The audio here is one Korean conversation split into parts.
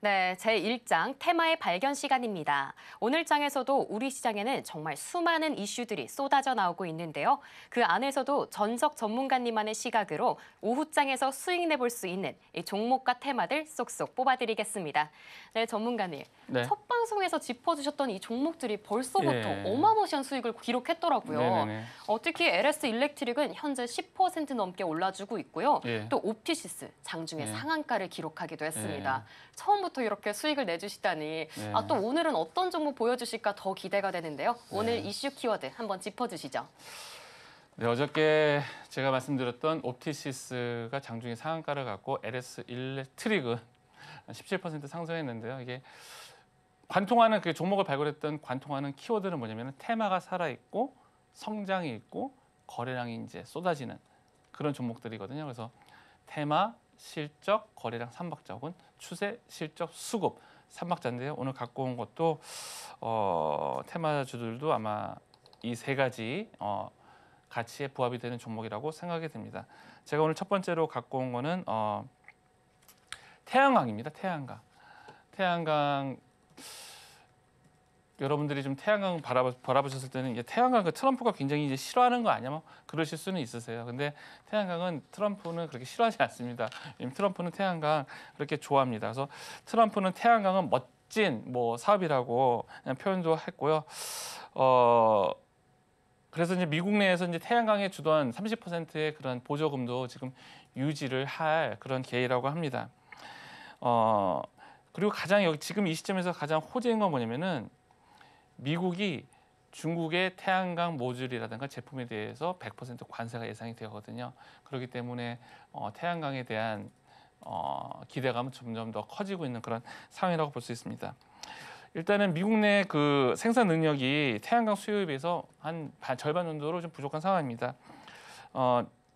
네, 제1장 테마의 발견 시간입니다. 오늘 장에서도 우리 시장에는 정말 수많은 이슈들이 쏟아져 나오고 있는데요. 그 안에서도 전석 전문가님만의 시각으로 오후장에서 수익 내볼 수 있는 이 종목과 테마들 쏙쏙 뽑아드리겠습니다. 네, 전문가님. 네. 첫 방송에서 짚어주셨던 이 종목들이 벌써부터 예. 어마무시한 수익을 기록했더라고요. 네네네. 특히 LS 일렉트릭은 현재 10% 넘게 올라주고 있고요. 예. 또 오피시스 장중에 예. 상한가를 기록하기도 했습니다. 예. 처음부터 이렇게 수익을 내주시다니 예. 또 오늘은 어떤 종목 보여주실까 더 기대가 되는데요. 오늘 네. 이슈 키워드 한번 짚어주시죠. 네, 어저께 제가 말씀드렸던 옵티시스가 장중에 상한가를 갖고 LS 일렉트릭은 17% 상승했는데요. 이게 관통하는 그 종목을 발굴했던 관통하는 키워드는 뭐냐면 테마가 살아있고 성장이 있고 거래량이 이제 쏟아지는 그런 종목들이거든요. 그래서 테마, 실적, 거래량 삼박자 혹은 추세, 실적, 수급 삼박자인데요. 오늘 갖고 온 것도 테마주들도 아마 이 세 가지 가치에 부합이 되는 종목이라고 생각이 됩니다. 제가 오늘 첫 번째로 갖고 온 거는 태양광입니다. 태양광. 태양광 여러분들이 좀 태양광 바라보셨을 때는 이게 태양광 그 트럼프가 굉장히 이제 싫어하는 거 아니야? 뭐 그러실 수는 있으세요. 근데 태양광은 트럼프는 그렇게 싫어하지 않습니다. 왜냐면 트럼프는 태양광 그렇게 좋아합니다. 그래서 트럼프는 태양광은 멋진 뭐 사업이라고 그냥 표현도 했고요. 그래서 이제 미국 내에서 이제 태양광에 주던 30%의 그런 보조금도 지금 유지를 할 그런 계획이라고 합니다. 그리고 가장 여기 지금 이 시점에서 가장 호재인 건 뭐냐면은 미국이 중국의 태양광 모듈이라든가 제품에 대해서 100% 관세가 예상이 되거든요. 그렇기 때문에 태양광에 대한 기대감은 점점 더 커지고 있는 그런 상황이라고 볼 수 있습니다. 일단은 미국 내 그 생산 능력이 태양광 수요에 비해서 한 절반 정도로 좀 부족한 상황입니다.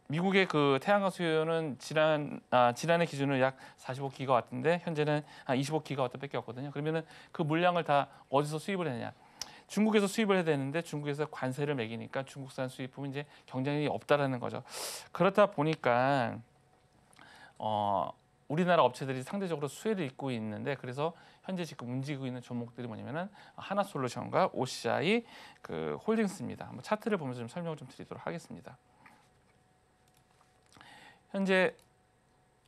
미국의 그 태양광 수요는 지난해 기준으로 약 45기가와트인데 현재는 한 25기가와트밖에 없거든요. 그러면은 그 물량을 다 어디서 수입을 하냐? 중국에서 수입을 해야 되는데 중국에서 관세를 매기니까 중국산 수입품은 이제 경쟁력이 없다라는 거죠. 그렇다 보니까 우리나라 업체들이 상대적으로 수혜를 입고 있는데 그래서 현재 지금 움직이고 있는 종목들이 뭐냐면은 하나솔루션과 OCI 그 홀딩스입니다. 한번 차트를 보면서 좀 설명을 좀 드리도록 하겠습니다. 현재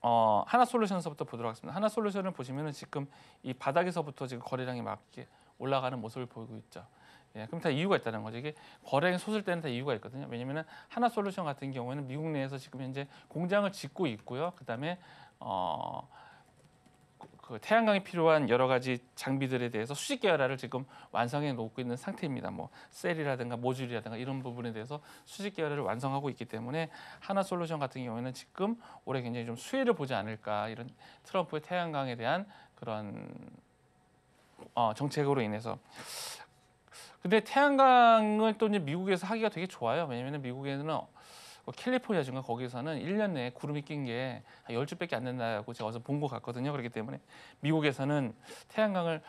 하나솔루션서부터 보도록 하겠습니다. 하나솔루션을 보시면은 지금 이 바닥에서부터 지금 거래량이 막 이렇게 올라가는 모습을 보이고 있죠. 예, 그럼 다 이유가 있다는 거죠. 이게 거래량이 솟을 때는 다 이유가 있거든요. 왜냐면은 하나솔루션 같은 경우에는 미국 내에서 지금 현재 공장을 짓고 있고요. 그다음에 그 태양광이 필요한 여러 가지 장비들에 대해서 수직 계열화를 지금 완성해 놓고 있는 상태입니다. 뭐 셀이라든가 모듈이라든가 이런 부분에 대해서 수직 계열화를 완성하고 있기 때문에 하나솔루션 같은 경우에는 지금 올해 굉장히 좀 수혜를 보지 않을까 이런 트럼프의 태양광에 대한 그런 정책으로 인해서. 근데 태양광을 또 이제 미국에서 하기가 되게 좋아요. 왜냐하면 미국에는 캘리포니아 중간 거기서는 1년 내에 구름이 낀 게 10주밖에 안 된다고 제가 어디서 본 것 같거든요. 그렇기 때문에 미국에서는 태양광을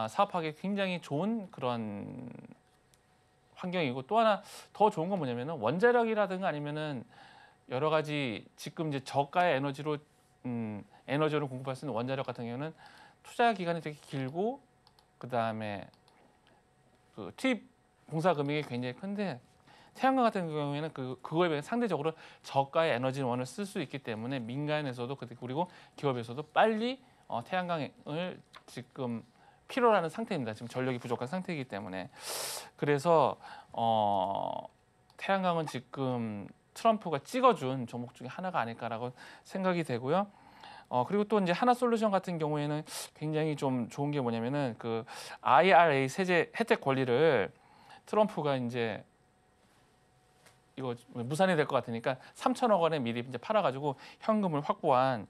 사업하기 굉장히 좋은 그런 환경이고 또 하나 더 좋은 건 뭐냐면은 원자력이라든가 아니면은 여러 가지 지금 이제 저가의 에너지를 공급할 수 있는 원자력 같은 경우는 투자 기간이 되게 길고 그다음에 그 투입 공사 금액이 굉장히 큰데 태양광 같은 경우에는 그거에 비해 상대적으로 저가의 에너지원을 쓸 수 있기 때문에 민간에서도 그리고 기업에서도 빨리 태양광을 지금 필요로 하는 상태입니다. 지금 전력이 부족한 상태이기 때문에 그래서 태양광은 지금 트럼프가 찍어준 종목 중에 하나가 아닐까라고 생각이 되고요. 그리고 또 이제 하나솔루션 같은 경우에는 굉장히 좀 좋은 게 뭐냐면은 그 IRA 세제 혜택 권리를 트럼프가 이제 이거 무산이 될 것 같으니까 3천억 원에 미리 이제 팔아가지고 현금을 확보한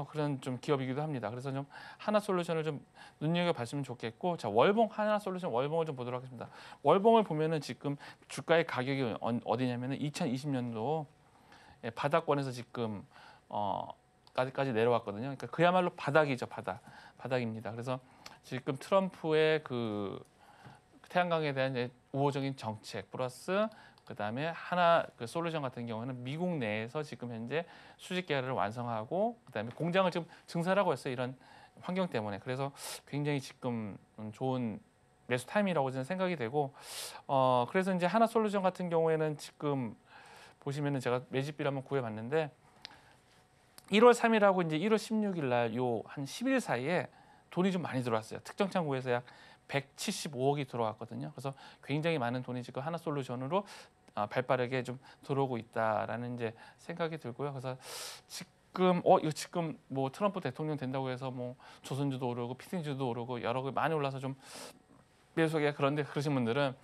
그런 좀 기업이기도 합니다. 그래서 좀 하나솔루션을 좀 눈여겨봤으면 좋겠고, 자 하나솔루션 월봉을 좀 보도록 하겠습니다. 월봉을 보면은 지금 주가의 가격이 어디냐면은 2020년도 바닥권에서 지금 까지 내려왔거든요. 그러니까 그야말로 바닥이죠, 바닥입니다. 그래서 지금 트럼프의 그 태양광에 대한 이제 우호적인 정책 플러스 그다음에 그 솔루션 같은 경우는 미국 내에서 지금 현재 수직 계열을 완성하고 그다음에 공장을 지금 증설하고 있어요. 이런 환경 때문에. 그래서 굉장히 지금 좋은 매수 타임이라고 저는 생각이 되고, 그래서 이제 하나솔루션 같은 경우에는 지금 보시면은 제가 매집비를 한번 구해봤는데 1월 3일하고 이제 1월 16일 날 요 한 10일 사이에 돈이 좀 많이 들어왔어요. 특정 창구에서 약 175억이 들어왔거든요. 그래서 굉장히 많은 돈이 지금 하나솔루션으로 발빠르게 좀 들어오고 있다라는 이제 생각이 들고요. 그래서 지금 이거 지금 뭐 트럼프 대통령 된다고 해서 뭐 조선주도 오르고 피팅주도 오르고 여러 개 많이 올라서 좀 매수하기가 그런데 그러신 분들은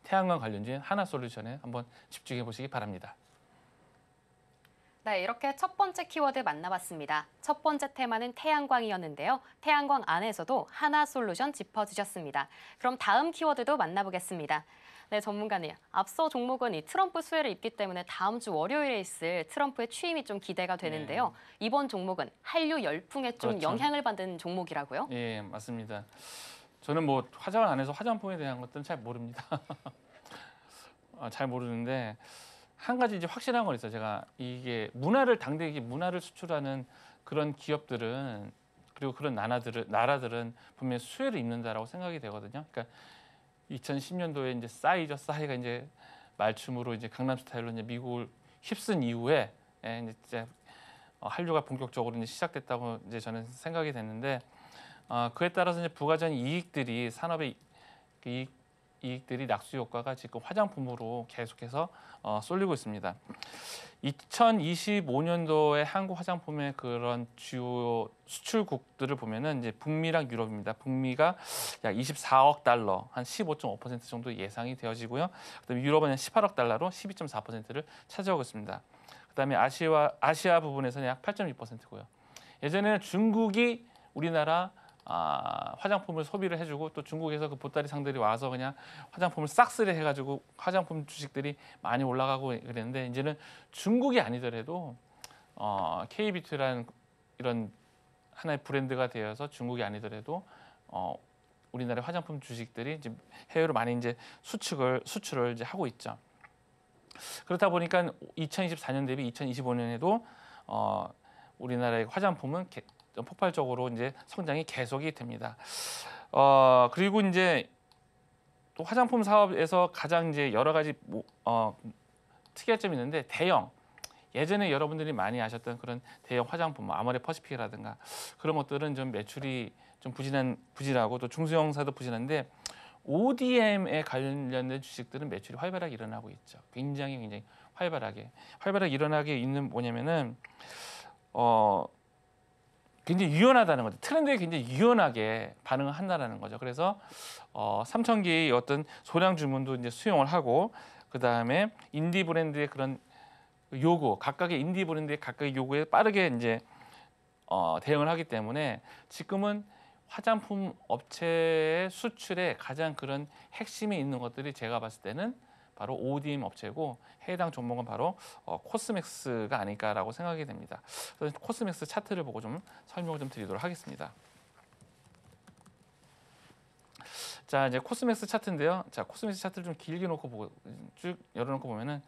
태양광 관련주인 하나솔루션에 한번 집중해 보시기 바랍니다. 네, 이렇게 첫 번째 키워드 만나봤습니다. 첫 번째 테마는 태양광이었는데요. 태양광 안에서도 하나솔루션 짚어주셨습니다. 그럼 다음 키워드도 만나보겠습니다. 네, 전문가님. 앞서 종목은 이 트럼프 수혜를 입기 때문에 다음 주 월요일에 있을 트럼프의 취임이 좀 기대가 되는데요. 이번 종목은 한류 열풍에 좀 그렇죠. 영향을 받은 종목이라고요? 예, 맞습니다. 저는 뭐 화장을 안 해서 화장품에 대한 것들은 잘 모릅니다. 잘 모르는데 한 가지 이제 확실한 건 있어요. 제가 이게 당대에 문화를 수출하는 그런 기업들은 그리고 그런 나라들은 분명히 수혜를 입는다라고 생각이 되거든요. 그러니까 2010년도에 이제 싸이가 이제 말춤으로 이제 강남 스타일로 이제 미국을 휩쓴 이후에 이제 한류가 본격적으로 이제 시작됐다고 이제 저는 생각이 됐는데 그에 따라서 이제 부가적인 이익들이 산업의 이익들이 낙수 효과가 지금 화장품으로 계속해서 쏠리고 있습니다. 2025년도에 한국 화장품의 그런 주요 수출국들을 보면은 이제 북미랑 유럽입니다. 북미가 약 24억 달러, 한 15.5% 정도 예상이 되어지고요. 그다음에 유럽은 한 18억 달러로 12.4%를 차지하고 있습니다. 그다음에 아시아 부분에서는 약 8.2%고요. 예전에는 중국이 우리나라 화장품을 소비를 해주고 또 중국에서 그 보따리 상들이 와서 그냥 화장품을 싹쓸이 해가지고 화장품 주식들이 많이 올라가고 그랬는데 이제는 중국이 아니더라도 K뷰티라는 이런 하나의 브랜드가 되어서 중국이 아니더라도 우리나라의 화장품 주식들이 이제 해외로 많이 이제 수출을 이제 하고 있죠. 그렇다 보니까 2024년 대비 2025년에도 우리나라의 화장품은 폭발적으로 이제 성장이 계속이 됩니다. 그리고 이제 또 화장품 사업에서 가장 이제 여러 가지 특이할 점이 있는데 예전에 여러분들이 많이 아셨던 그런 대형 화장품, 아모레 퍼시픽이라든가 그런 것들은 좀 매출이 좀 부진하고 또 중소형사도 부진한데 ODM에 관련된 주식들은 매출이 활발하게 일어나고 있죠. 굉장히 활발하게 일어나게 있는 뭐냐면은 굉장히 유연하다는 거죠. 트렌드에 굉장히 유연하게 반응을 한다는 거죠. 그래서 3천 개의 어떤 소량 주문도 이제 수용을 하고 그 다음에 인디 브랜드의 그런 각각의 인디 브랜드의 각각의 요구에 빠르게 이제 대응을 하기 때문에 지금은 화장품 업체의 수출에 가장 그런 핵심이 있는 것들이 제가 봤을 때는 바로 ODM 업체고 해당 종목은 바로 코스맥스가 아닐까라고 생각이 됩니다. 그래서 코스맥스 차트를 보고 좀 설명을 좀 드리도록 하겠습니다. 자, 이제 코스맥스 차트인데요. 자, 코스맥스 차트를 좀 길게 놓고 쭉 열어놓고 보면은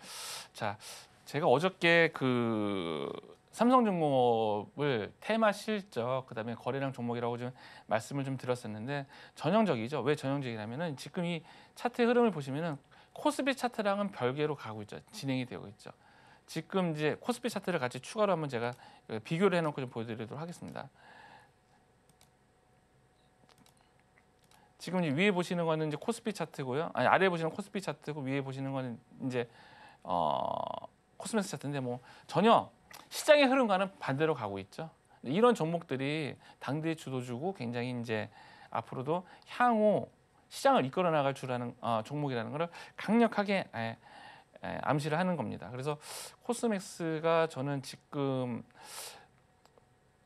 자, 제가 어저께 그 삼성중공업을 테마 실적 그다음에 거래량 종목이라고 좀 말씀을 좀 드렸었는데 전형적이죠. 왜 전형적이냐면은 지금 이 차트의 흐름을 보시면은 코스피 차트랑은 별개로 가고 있죠. 진행이 되고 있죠. 지금 이제 코스피 차트를 같이 추가로 한번 제가 비교를 해놓고 좀 보여드리도록 하겠습니다. 지금 위에 보시는 거는 이제 코스피 차트고요. 아래에 보시는 코스피 차트고 위에 보시는 거는 이제 코스맥스 차트인데 뭐 전혀 시장의 흐름과는 반대로 가고 있죠. 이런 종목들이 당대의 주도주고 굉장히 이제 앞으로도 향후 시장을 이끌어 나갈 종목이라는 것을 강력하게 암시를 하는 겁니다. 그래서 코스맥스가 저는 지금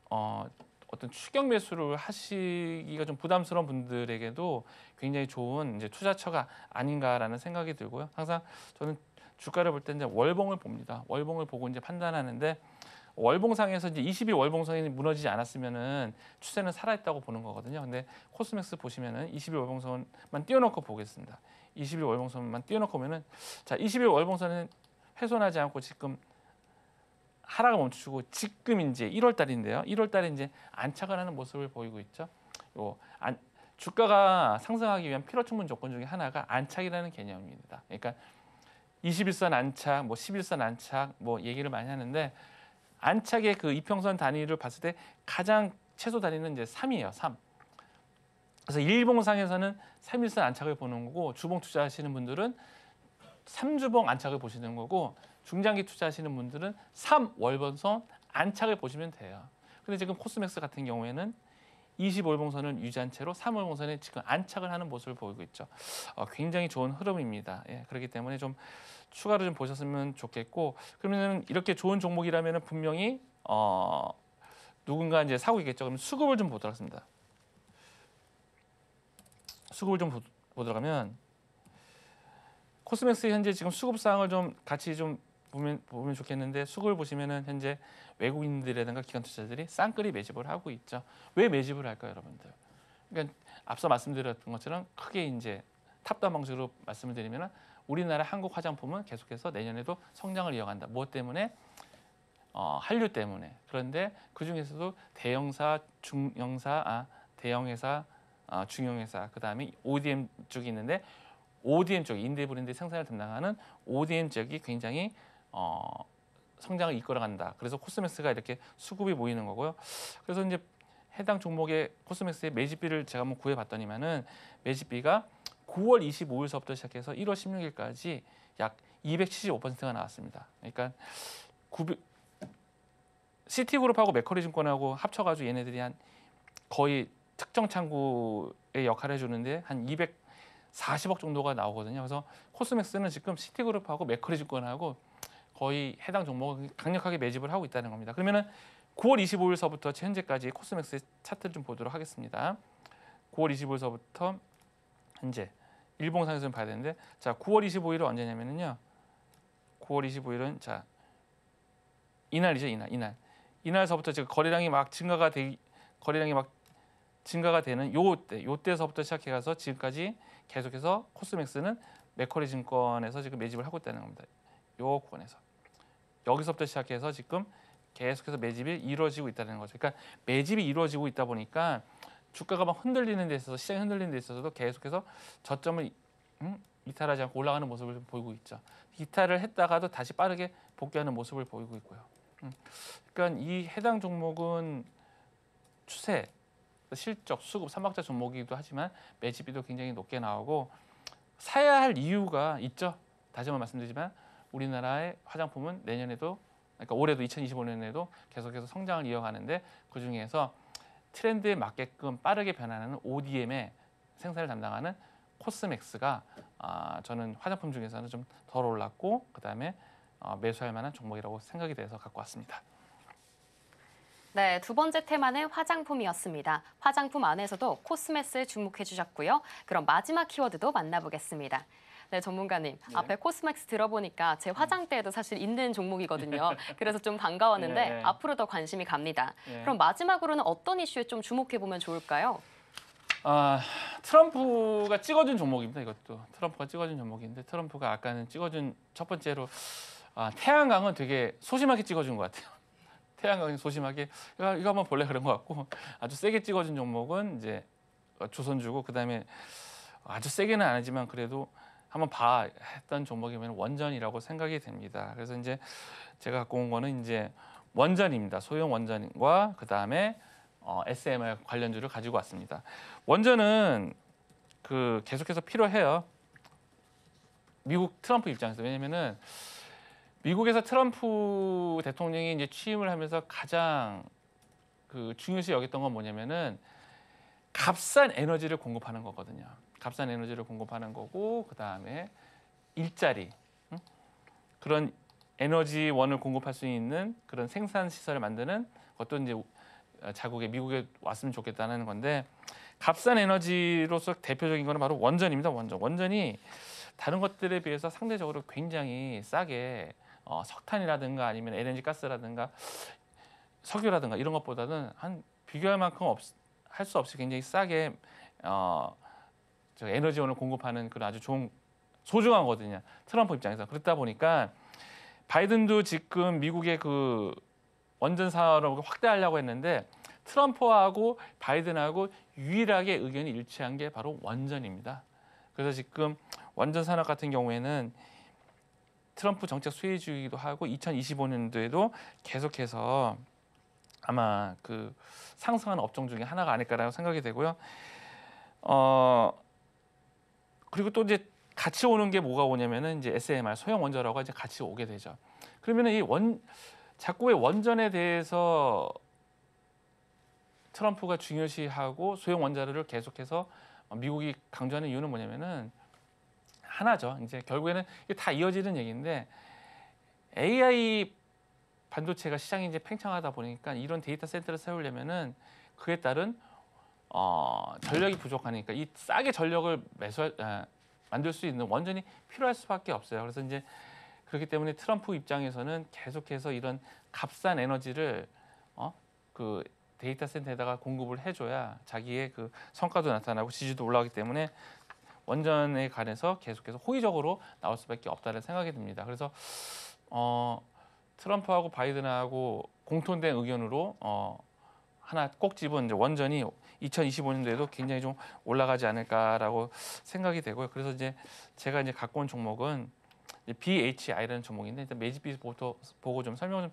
어떤 추격 매수를 하시기가 좀 부담스러운 분들에게도 굉장히 좋은 이제 투자처가 아닌가라는 생각이 들고요. 항상 저는 주가를 볼 때 이제 월봉을 봅니다. 월봉을 보고 이제 판단하는데 월봉상에서 이제 20일 월봉선이 무너지지 않았으면은 추세는 살아있다고 보는 거거든요. 근데 코스맥스 보시면은 20일 월봉선만 띄워놓고 보겠습니다. 20일 월봉선만 띄워놓고 보면은 자 20일 월봉선은 훼손하지 않고 지금 하락을 멈추고 지금 이제 1월 달인데요. 1월 달에 이제 안착을 하는 모습을 보이고 있죠. 주가가 상승하기 위한 필요 충분 조건 중에 하나가 안착이라는 개념입니다. 그러니까 21선 안착, 뭐 11선 안착 뭐 얘기를 많이 하는데 안착의 그 이평선 단위를 봤을 때 가장 최소 단위는 이제 3이에요. 3. 그래서 일봉상에서는 3일선 안착을 보는 거고 주봉 투자하시는 분들은 3주봉 안착을 보시는 거고 중장기 투자하시는 분들은 3월봉선 안착을 보시면 돼요. 근데 지금 코스맥스 같은 경우에는 25일봉선을 유지한 채로 3월봉선에 지금 안착을 하는 모습을 보이고 있죠. 굉장히 좋은 흐름입니다. 예, 그렇기 때문에 좀 추가로 좀 보셨으면 좋겠고 그러면 이렇게 좋은 종목이라면 분명히 누군가 이제 사고 있겠죠. 그럼 수급을 좀 보도록 하겠습니다. 수급을 좀 보도록 하면 코스맥스 현재 지금 수급 사항을 좀 같이 좀 보면 좋겠는데 수급을 보시면은 현재 외국인들이라든가 기관 투자자들이 쌍끌이 매집을 하고 있죠. 왜 매집을 할까요, 여러분들? 그러니까 앞서 말씀드렸던 것처럼 크게 이제 탑다운 방식으로 말씀을 드리면은 우리나라 한국 화장품은 계속해서 내년에도 성장을 이어간다. 무엇 때문에? 한류 때문에. 그런데 그 중에서도 대형사, 중형사, 대형회사, 중형회사, 그 다음에 ODM 쪽이 있는데 ODM 쪽 인디 브랜드 생산을 담당하는 ODM 쪽이 굉장히 성장을 이끌어간다. 그래서 코스맥스가 이렇게 수급이 모이는 거고요. 그래서 이제 해당 종목의 코스맥스의 매집비를 제가 한번 구해봤더니만은 매집비가 9월 25일서부터 시작해서 1월 16일까지 약 275%가 나왔습니다. 그러니까 시티그룹하고 맥커리 증권하고 합쳐가지고 얘네들이 한 거의 특정 창구의 역할을 해주는데 한 240억 정도가 나오거든요. 그래서 코스맥스는 지금 시티그룹하고 맥커리 증권하고 거의 해당 종목을 강력하게 매집을 하고 있다는 겁니다. 그러면은 9월 25일서부터 현재까지 코스맥스의 차트를 좀 보도록 하겠습니다. 9월 25일서부터 현재 일봉상에서 좀 봐야 되는데 자 9월 25일은 언제냐면요. 9월 25일은 자 이날이죠. 이날서부터 지금 거래량이 막 증가가 되는 요때서부터 시작해가서 지금까지 계속해서 코스맥스는 맥커리 증권에서 지금 매집을 하고 있다는 겁니다. 요 구간에서 여기서부터 시작해서 지금 계속해서 매집이 이루어지고 있다는 거죠. 그러니까 매집이 이루어지고 있다 보니까 주가가 막 흔들리는 데 있어서 시장이 흔들리는 데 있어서도 계속해서 저점을 이탈하지 않고 올라가는 모습을 좀 보이고 있죠. 이탈을 했다가도 다시 빠르게 복귀하는 모습을 보이고 있고요. 그러니까 이 해당 종목은 추세, 실적, 수급, 삼박자 종목이기도 하지만 매집비도 굉장히 높게 나오고 사야 할 이유가 있죠. 다시 한번 말씀드리지만 우리나라의 화장품은 내년에도 그러니까 올해도 2025년에도 계속해서 성장을 이어가는데 그 중에서 트렌드에 맞게끔 빠르게 변하는 ODM의 생산을 담당하는 코스맥스가 저는 화장품 중에서는 좀 덜 올랐고 그 다음에 매수할 만한 종목이라고 생각이 돼서 갖고 왔습니다. 네, 두 번째 테마는 화장품이었습니다. 화장품 안에서도 코스맥스에 주목해 주셨고요. 그럼 마지막 키워드도 만나보겠습니다. 네, 전문가님. 네. 앞에 코스맥스 들어보니까 제 화장대에도 사실 있는 종목이거든요. 그래서 좀 반가웠는데 네. 앞으로 더 관심이 갑니다. 네. 그럼 마지막으로는 어떤 이슈에 좀 주목해 보면 좋을까요? 트럼프가 찍어준 종목입니다. 이것도 트럼프가 찍어준 종목인데 트럼프가 아까는 찍어준 첫 번째로 태양광은 되게 소심하게 찍어준 것 같아요. 태양광이 소심하게 이거 한번 볼래 그런 것 같고 아주 세게 찍어준 종목은 이제 조선주고 그다음에 아주 세게는 아니지만 그래도 한번 봐 했던 종목이면 원전이라고 생각이 됩니다. 그래서 이제 제가 갖고 온 거는 이제 원전입니다. 소형 원전과 그다음에 SMR 관련주를 가지고 왔습니다. 원전은 그 계속해서 필요해요. 미국 트럼프 입장에서 왜냐면은 미국에서 트럼프 대통령이 이제 취임을 하면서 가장 그 중요시 여겼던 건 뭐냐면은 값싼 에너지를 공급하는 거거든요. 값싼 에너지를 공급하는 거고 그 다음에 일자리 그런 에너지원을 공급할 수 있는 그런 생산 시설을 만드는 것도 이제 자국에 미국에 왔으면 좋겠다는 건데 값싼 에너지로서 대표적인 거는 바로 원전입니다. 원전이 다른 것들에 비해서 상대적으로 굉장히 싸게 석탄이라든가 아니면 LNG 가스라든가 석유라든가 이런 것보다는 한 비교할 만큼 할 수 없이 굉장히 싸게 에너지원을 공급하는 그런 아주 좋은 소중한 거거든요. 트럼프 입장에서 그렇다 보니까 바이든도 지금 미국의 그 원전 산업을 확대하려고 했는데 트럼프하고 바이든하고 유일하게 의견이 일치한 게 바로 원전입니다. 그래서 지금 원전 산업 같은 경우에는 트럼프 정책 수혜주의기도 하고 2025년도에도 계속해서 아마 그 상승하는 업종 중에 하나가 아닐까라고 생각이 되고요. 그리고 또 이제 같이 오는 게 뭐가 오냐면은 이제 SMR 소형 원전하고 이제 같이 오게 되죠. 그러면은 자꾸의 원전에 대해서 트럼프가 중요시하고 소형 원자로를 계속해서 미국이 강조하는 이유는 뭐냐면은 하나죠. 이제 결국에는 이게 다 이어지는 얘기인데 AI 반도체가 시장이 이제 팽창하다 보니까 이런 데이터 센터를 세우려면은 그에 따른 전력이 부족하니까 이 싸게 전력을 만들 수 있는 원전이 필요할 수밖에 없어요. 그래서 이제 그렇기 때문에 트럼프 입장에서는 계속해서 이런 값싼 에너지를 그 데이터 센터에다가 공급을 해줘야 자기의 그 성과도 나타나고 지지도 올라가기 때문에 원전에 관해서 계속해서 호의적으로 나올 수밖에 없다는 생각이 듭니다. 그래서 트럼프하고 바이든하고 공통된 의견으로 하나 꼭 집은 이제 원전이 2025년도에도 굉장히 좀 올라가지 않을까라고 생각이 되고요. 그래서 이제 제가 이제 갖고 온 종목은 BHI라는 종목인데 일단 매집비부터 보고 좀 설명을 좀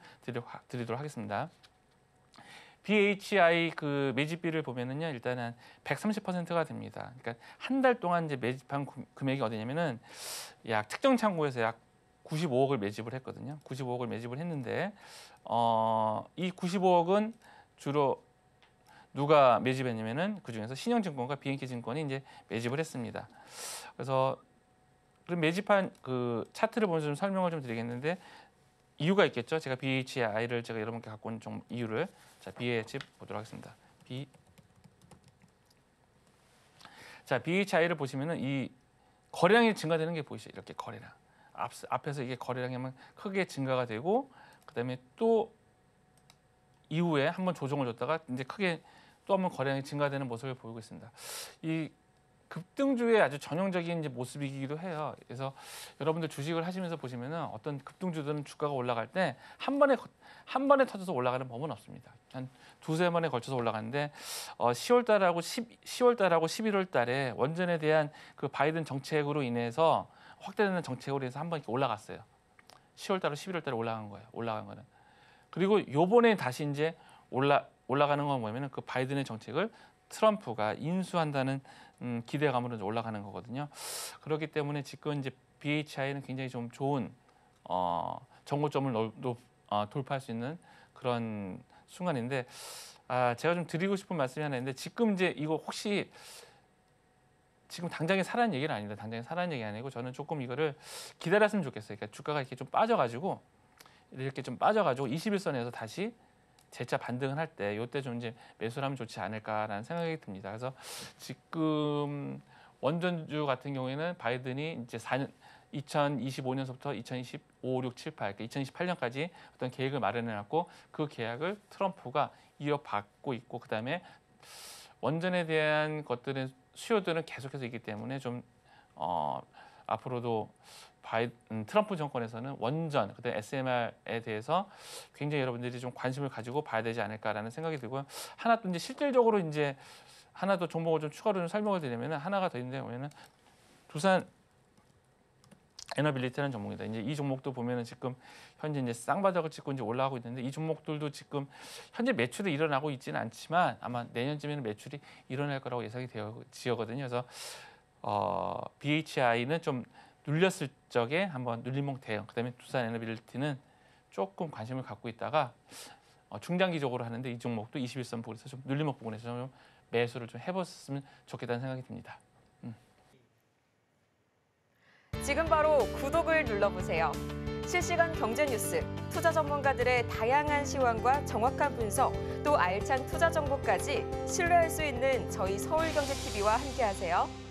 드리도록 하겠습니다. BHI 그 매집비를 보면은요 일단은 130%가 됩니다. 그러니까 한 달 동안 이제 매집한 금액이 어디냐면은 약 특정 창고에서 약 95억을 매집을 했거든요. 95억을 매집을 했는데 이 95억은 주로 누가 매집했냐면은 그 중에서 신영증권과 BNK증권이 이제 매집을 했습니다. 그래서 그럼 매집한 그 차트를 보면서 좀 설명을 좀 드리겠는데 이유가 있겠죠. 제가 BHI를 제가 여러분께 갖고 온 이유를 자 BH 보도록 하겠습니다. 자 BHI를 보시면은 이 거래량이 증가되는 게 보이시죠? 이렇게 거래량. 앞에서 이게 거래량이 크게 증가가 되고 그다음에 또 이후에 한번 조정을 줬다가 이제 크게 또 한번 거래량이 증가되는 모습을 보이고 있습니다. 이 급등주의 아주 전형적인 이제 모습이기도 해요. 그래서 여러분들 주식을 하시면서 보시면은 어떤 급등주들은 주가가 올라갈 때 한 번에 터져서 올라가는 법은 없습니다. 한 두세 번에 걸쳐서 올라가는데 10월달하고 11월달에 원전에 대한 그 바이든 정책으로 인해서 확대되는 정책으로 인해서 한 번 이렇게 올라갔어요. 10월달로 11월달에 올라간 거는. 그리고 요번에 다시 이제 올라가는 건 뭐냐면은 그 바이든의 정책을 트럼프가 인수한다는 기대감으로 올라가는 거거든요. 그렇기 때문에 지금 이제 BHI는 굉장히 좀 좋은 정고점을 돌파할 수 있는 그런 순간인데 제가 좀 드리고 싶은 말씀이 하나 있는데 지금 이제 이거 혹시 지금 당장에 사라는 얘기는 아닙니다. 당장에 사라는 얘기 아니고 저는 조금 이거를 기다렸으면 좋겠어요. 그러니까 주가가 이렇게 좀 빠져가지고 21선에서 다시 재차 반등을 할 때 이때 좀 이제 매수를 하면 좋지 않을까라는 생각이 듭니다. 그래서 지금 원전주 같은 경우에는 바이든이 이제 2025년서부터 2025, 6, 7, 8, 그러니까 2028년까지 어떤 계획을 마련해놨고 그 계약을 트럼프가 이어받고 있고 그다음에 원전에 대한 것들은 수요들은 계속해서 있기 때문에 좀 앞으로도 트럼프 정권에서는 원전, 그다음에 SMR에 대해서 굉장히 여러분들이 좀 관심을 가지고 봐야 되지 않을까라는 생각이 들고요. 하나 또 이제 실질적으로 이제 하나 더 종목을 좀 추가로 좀 설명을 드리면 하나가 더 있는데 뭐냐면 두산 에너빌리티라는 종목이다. 이제 이 종목도 보면은 지금 현재 이제 쌍바닥을 찍고 이제 올라가고 있는데 이 종목들도 지금 현재 매출이 일어나고 있지는 않지만 아마 내년쯤에는 매출이 일어날 거라고 예상이 되어지거든요. 그래서 BHI는 좀 눌렸을 적에 한번 눌림목 대응, 그다음에 두산 에너빌리티는 조금 관심을 갖고 있다가 중장기적으로 하는데 이 종목도 21선 부분에서 좀 눌림목 부분에서 좀 매수를 좀 해봤으면 좋겠다는 생각이 듭니다. 지금 바로 구독을 눌러보세요. 실시간 경제 뉴스, 투자 전문가들의 다양한 시황과 정확한 분석, 또 알찬 투자 정보까지 신뢰할 수 있는 저희 서울경제TV와 함께하세요.